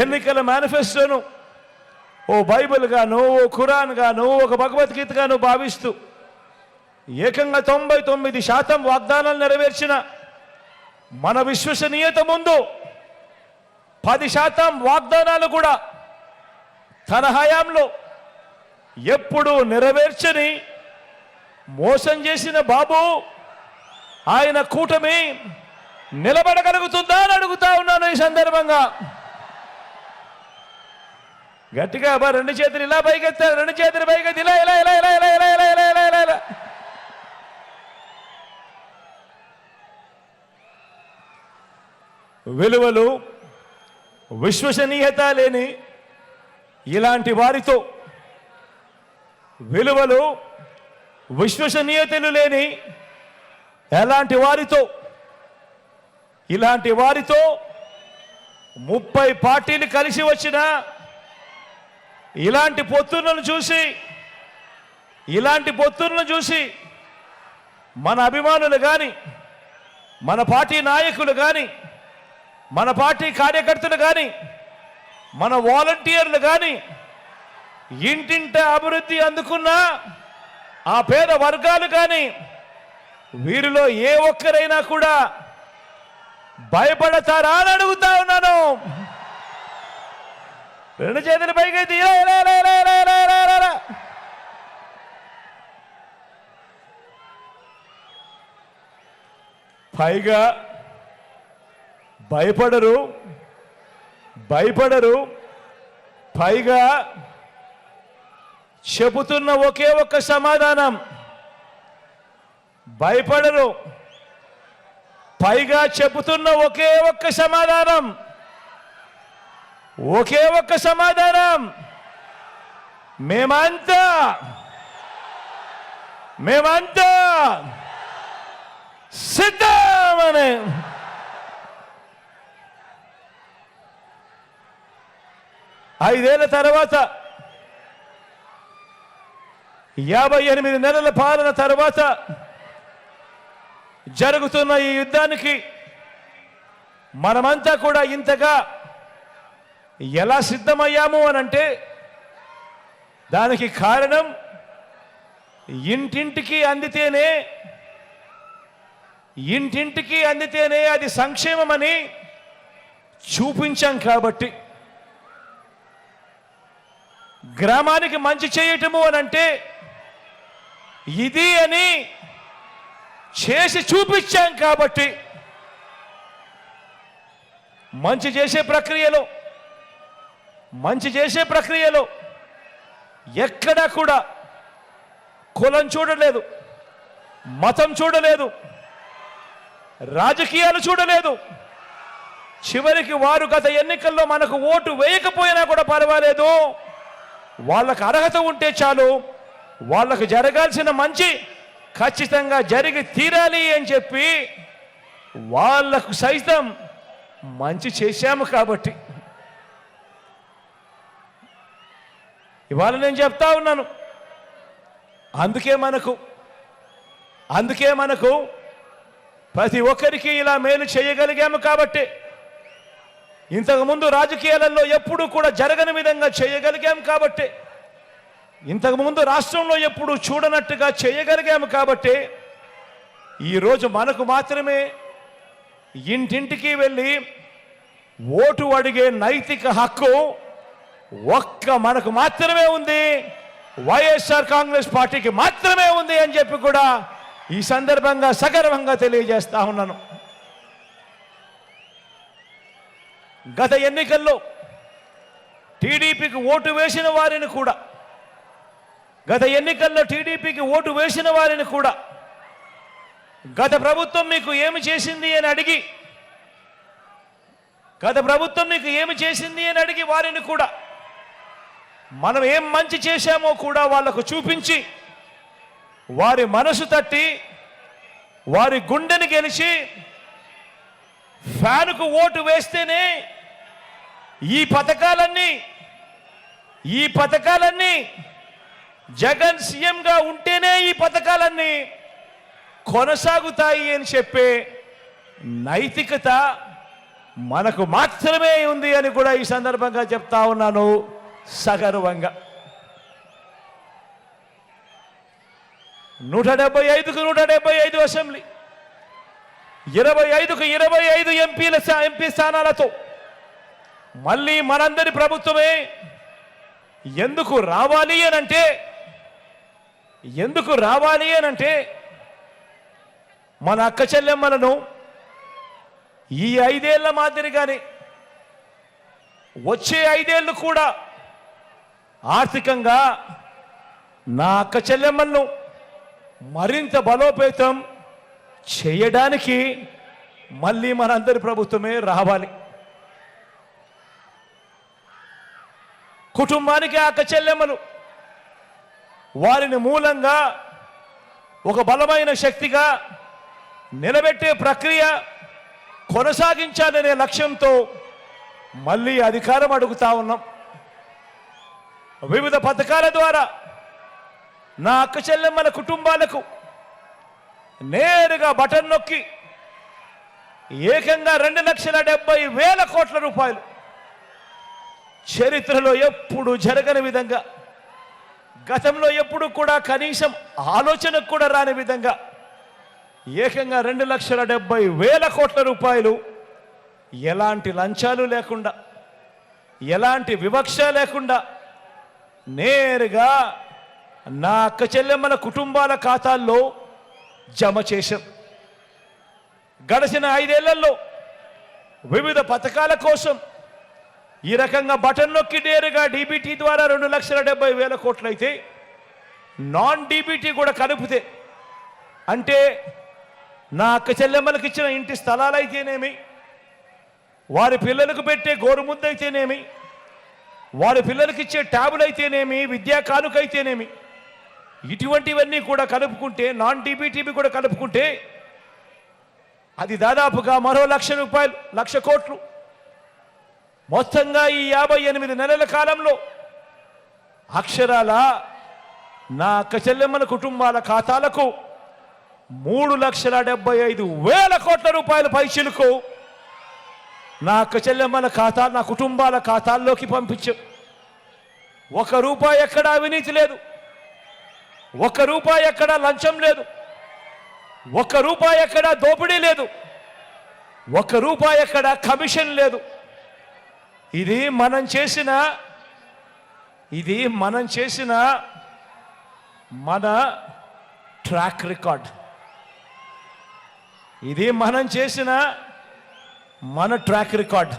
ఎన్నికల మేనిఫెస్టోను ఓ బైబిల్ గాను, ఓ ఖురాన్ గాను, ఒక భగవద్గీత గాను భావిస్తూ ఏకంగా 99% వాగ్దానాలు నెరవేర్చిన మన విశ్వసనీయత ముందు 10% వాగ్దానాలు కూడా తన హయాంలో ఎప్పుడు నెరవేర్చని మోసం చేసిన బాబు ఆయన కూటమి నిలబడగలుగుతుందా అని అడుగుతా ఉన్నాను. ఈ సందర్భంగా గట్టిగా రెండు చేతులు ఇలా పైకెత్తారు, రెండు చేతులు పైకెత్తి ఇలా ఇలా ఇలా ఇలా ఇలా ఇలా ఇలా ఇలా ఇలా ఇలా ఇలా విలువలు విశ్వసనీయత లేని ఇలాంటి వారితో, విలువలు విశ్వసనీయతలు లేని ఎలాంటి వారితో, ఇలాంటి వారితో 30 పార్టీలు కలిసి వచ్చిన ఇలాంటి పొత్తులను చూసి మన అభిమానులు కానీ, మన పార్టీ నాయకులు కానీ, మన పార్టీ కార్యకర్తలు కానీ, మన వాలంటీర్లు కానీ ఇంటింట అభివృద్ధి అందుకున్న ఆ పేద వర్గాలు కానీ వీరిలో ఏ ఒక్కరైనా కూడా భయపడతారా అని అడుగుతా ఉన్నాను. రెండు చేతుల పైకి పైగా భయపడరు. పైగా చెబుతున్న ఒకే ఒక్క సమాధానం, భయపడరు. పైగా చెబుతున్న ఒకే ఒక్క సమాధానం, మేమంతా సిద్ధమని. 5 ఏళ్ల తర్వాత, 58 నెలల పాలన తర్వాత జరుగుతున్న ఈ యుద్ధానికి మనమంతా కూడా ఇంతగా ఎలా సిద్ధమయ్యాము అనంటే దానికి కారణం ఇంటింటికి అందితేనే అది సంక్షేమమని చూపించాం కాబట్టి. గ్రామానికి మంచి చేయటము అనంటే ఇది అని చేసి చూపించాం కాబట్టి. మంచి చేసే ప్రక్రియలో ఎక్కడా కూడా కులం చూడలేదు, మతం చూడలేదు, రాజకీయాలు చూడలేదు. చివరికి వారు గత ఎన్నికల్లో మనకు ఓటు వేయకపోయినా కూడా పర్వాలేదు, వాళ్ళకు అర్హత ఉంటే చాలు, వాళ్ళకు జరగాల్సిన మంచి ఖచ్చితంగా జరిగి తీరాలి అని చెప్పి వాళ్లకు సైతం మంచి చేశాము కాబట్టి. ఇవాళ నేను చెప్తా ఉన్నాను, అందుకే మనకు ప్రతి ఒక్కరికి ఇలా మేలు చేయగలిగాము కాబట్టి. ఇంతకుముందు రాజకీయాలలో ఎప్పుడూ కూడా జరగని విధంగా చేయగలిగాము కాబట్టి, ఇంతకుముందు రాష్ట్రంలో ఎప్పుడు చూడనట్టుగా చేయగలిగాము కాబట్టి ఈరోజు మనకు మాత్రమే ఇంటింటికి వెళ్ళి ఓటు అడిగే నైతిక హక్కు మనకు మాత్రమే ఉంది, వైఎస్ఆర్ కాంగ్రెస్ పార్టీకి మాత్రమే ఉంది అని చెప్పి కూడా ఈ సందర్భంగా సగర్వంగా తెలియజేస్తా ఉన్నాను. గత ఎన్నికల్లో టీడీపీకి ఓటు వేసిన వారిని కూడా గత ప్రభుత్వం మీకు ఏమి చేసింది అని అడిగి వారిని కూడా మనం ఏం మంచి చేశామో కూడా వాళ్లకు చూపించి, వారి మనసు తట్టి, వారి గుండెని గెలిచి ఫ్యానుకు ఓటు వేస్తేనే ఈ పథకాలన్నీ జగన్ సీఎంగా ఉంటేనే ఈ పథకాలన్నీ కొనసాగుతాయి అని చెప్పే నైతికత మనకు మాత్రమే ఉంది అని కూడా ఈ సందర్భంగా చెప్తా ఉన్నాను సగర్వంగా. 175కు 175 అసెంబ్లీ, 25కు 25 ఎంపీ స్థానాలతో మళ్ళీ మనందరి ప్రభుత్వమే ఎందుకు రావాలి అనంటే మన అక్క చెల్లెమ్మలను ఈ 5 ఏళ్ల మాదిరిగానే వచ్చే 5 ఏళ్ళు కూడా ఆర్థికంగా నా అక్క చెల్లెమ్మలను మరింత బలోపేతం చేయడానికి మళ్ళీ మనందరి ప్రభుత్వమే రావాలి. కుటుంబానికి అక్క చెల్లెమ్మలు వారిని మూలంగా ఒక బలమైన శక్తిగా నిలబెట్టే ప్రక్రియ కొనసాగించాలనే లక్ష్యంతో మళ్ళీ అధికారం అడుగుతా ఉన్నాం. వివిధ పథకాల ద్వారా నా అక్క చెల్లెమ్మల కుటుంబాలకు నేరుగా బటన్ నొక్కి ఏకంగా 2,70,000 కోట్ల రూపాయలు, చరిత్రలో ఎప్పుడు జరగని విధంగా, గతంలో ఎప్పుడు కూడా కనీసం ఆలోచనకు కూడా రాని విధంగా ఏకంగా 2,70,000 కోట్ల రూపాయలు ఎలాంటి లంచాలు లేకుండా, ఎలాంటి వివక్ష లేకుండా నేరుగా నా అక్క చెల్లెమ్మల కుటుంబాల ఖాతాల్లో జమ చేశాం. గడిచిన 5 ఏళ్లలో వివిధ పథకాల కోసం ఈ రకంగా బటన్ నొక్కి నేరుగా డీబీటీ ద్వారా 2,70,000 కోట్లు అయితే, నాన్ డీబీటీ కూడా కలిపితే, అంటే నా అక్క చెల్లెమ్మలకు ఇచ్చిన ఇంటి స్థలాలు అయితేనేమి, వారి పిల్లలకు పెట్టే గోరుముద్ద అయితేనేమి, వారి పిల్లలకి ఇచ్చే ట్యాబులు అయితేనేమి, విద్యా కానుక అయితేనేమి, ఇటువంటివన్నీ కూడా కలుపుకుంటే, నాన్ డీబీటీబీ కూడా కలుపుకుంటే అది దాదాపుగా మరో 1,00,000 రూపాయలు, 1,00,000 కోట్లు. మొత్తంగా ఈ 58 నెలల కాలంలో అక్షరాల నా అక్క చెల్లెమ్మల కుటుంబాల ఖాతాలకు 3,75,000 కోట్ల రూపాయల పైచిలకు నా అక్క చెల్లెమ్మల ఖాతా, నా కుటుంబాల ఖాతాల్లోకి పంపించాం. 1 రూపాయి ఎక్కడా అవినీతి లేదు, 1 రూపాయి ఎక్కడా లంచం లేదు, 1 రూపాయి ఎక్కడా దోపిడీ లేదు, 1 రూపాయి ఎక్కడా కమిషన్ లేదు. ఇది మనం చేసిన మన ట్రాక్ రికార్డ్. ఇది మనం చేసిన మన ట్రాక్ రికార్డ్.